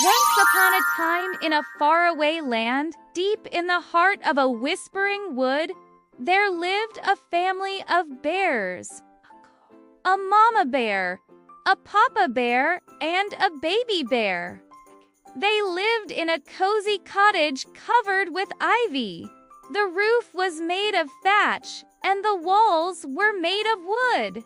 Once upon a time, in a faraway land, deep in the heart of a whispering wood, there lived a family of bears. A mama bear, a papa bear, and a baby bear. They lived in a cozy cottage covered with ivy. The roof was made of thatch, and the walls were made of wood.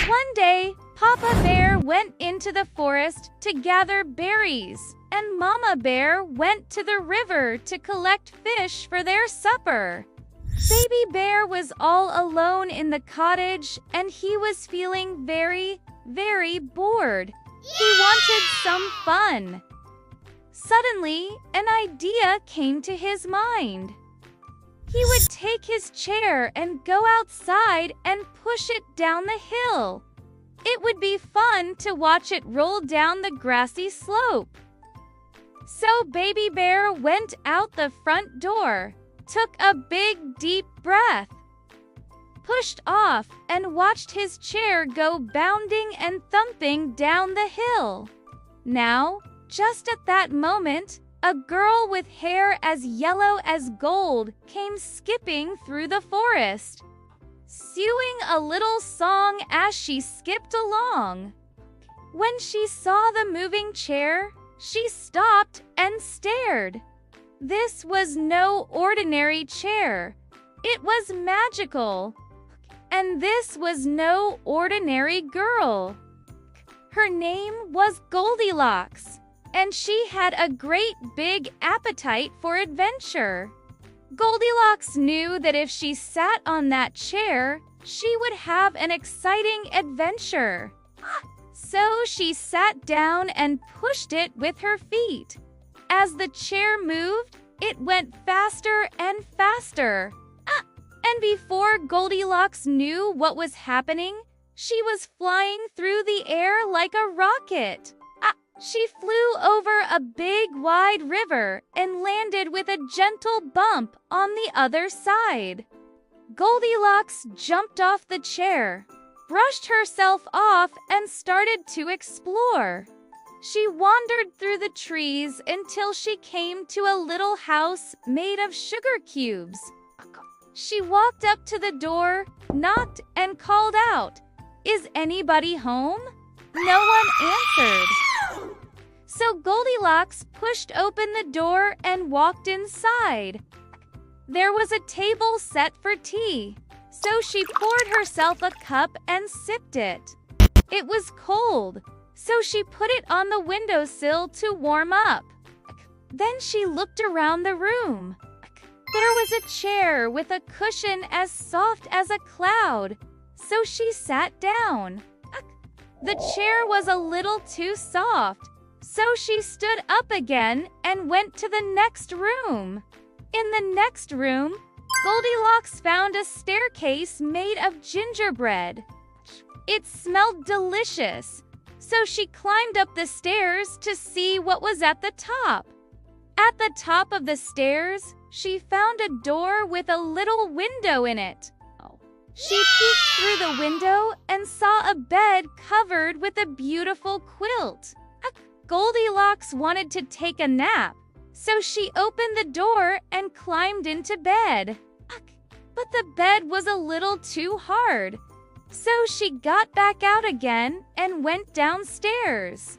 One day, Papa Bear went into the forest to gather berries, and Mama Bear went to the river to collect fish for their supper. Baby Bear was all alone in the cottage, and he was feeling very, very bored. He wanted some fun. Suddenly, an idea came to his mind. He would take his chair and go outside and push it down the hill. It would be fun to watch it roll down the grassy slope. So Baby Bear went out the front door, took a big, deep breath, pushed off, and watched his chair go bounding and thumping down the hill. Now, just at that moment, a girl with hair as yellow as gold came skipping through the forest, singing a little song as she skipped along. When she saw the moving chair, she stopped and stared. This was no ordinary chair. It was magical. And this was no ordinary girl. Her name was Goldilocks, and she had a great big appetite for adventure. Goldilocks knew that if she sat on that chair, she would have an exciting adventure. So she sat down and pushed it with her feet. As the chair moved, it went faster and faster. And before Goldilocks knew what was happening, she was flying through the air like a rocket. She flew over a big, wide river and landed with a gentle bump on the other side. Goldilocks jumped off the chair, brushed herself off, and started to explore. She wandered through the trees until she came to a little house made of sugar cubes. She walked up to the door, knocked, and called out, "Is anybody home?" No one answered. So Goldilocks pushed open the door and walked inside. There was a table set for tea, so she poured herself a cup and sipped it. It was cold, so she put it on the windowsill to warm up. Then she looked around the room. There was a chair with a cushion as soft as a cloud, so she sat down. The chair was a little too soft, so she stood up again and went to the next room. In the next room, Goldilocks found a staircase made of gingerbread. It smelled delicious, so she climbed up the stairs to see what was at the top. At the top of the stairs, she found a door with a little window in it. She peeked through the window and saw a bed covered with a beautiful quilt. Goldilocks wanted to take a nap, so she opened the door and climbed into bed. But the bed was a little too hard, so she got back out again and went downstairs.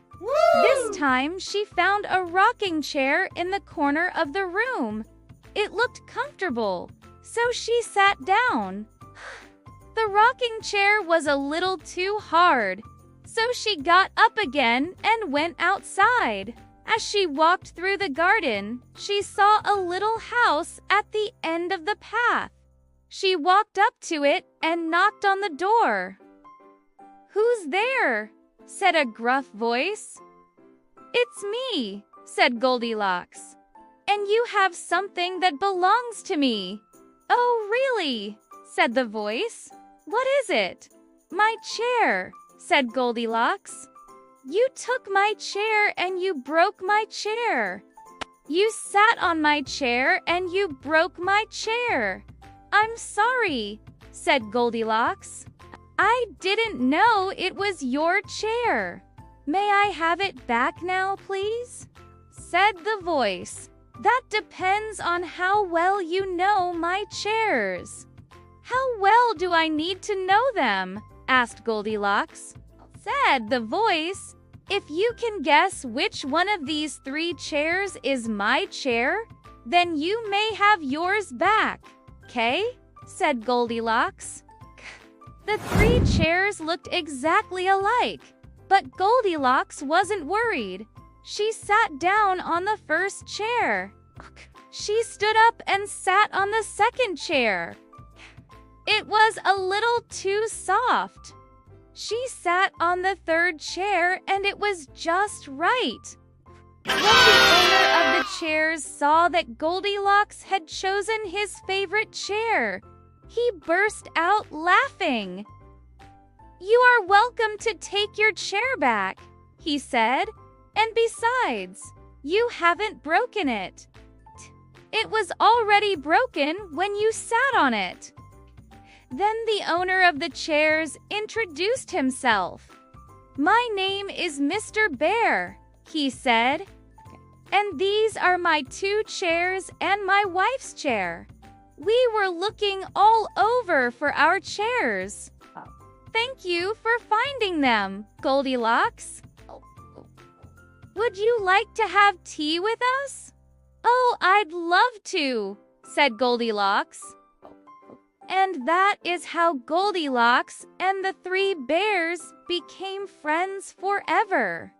This time, she found a rocking chair in the corner of the room. It looked comfortable, so she sat down. The rocking chair was a little too hard, so she got up again and went outside. As she walked through the garden, she saw a little house at the end of the path. She walked up to it and knocked on the door. "Who's there?" said a gruff voice. "It's me," said Goldilocks. "And you have something that belongs to me." "Oh, really?" said the voice. "What is it?" "My chair," said Goldilocks. "You took my chair and you broke my chair. You sat on my chair and you broke my chair." "I'm sorry," said Goldilocks. "I didn't know it was your chair. May I have it back now, please?" said the voice. "That depends on how well you know my chairs." "How well do I need to know them?" asked Goldilocks. Said the voice. "If you can guess which one of these 3 chairs is my chair, then you may have yours back, 'kay?" said Goldilocks. The 3 chairs looked exactly alike, but Goldilocks wasn't worried. She sat down on the first chair. She stood up and sat on the second chair. It was a little too soft. She sat on the third chair and it was just right. When the owner of the chairs saw that Goldilocks had chosen his favorite chair, he burst out laughing. "You are welcome to take your chair back," he said. "And besides, you haven't broken it. It was already broken when you sat on it." Then the owner of the chairs introduced himself. "My name is Mr. Bear," he said. "And these are my 2 chairs and my wife's chair. We were looking all over for our chairs. Thank you for finding them, Goldilocks. Would you like to have tea with us?" "Oh, I'd love to," said Goldilocks. And that is how Goldilocks and the 3 bears became friends forever.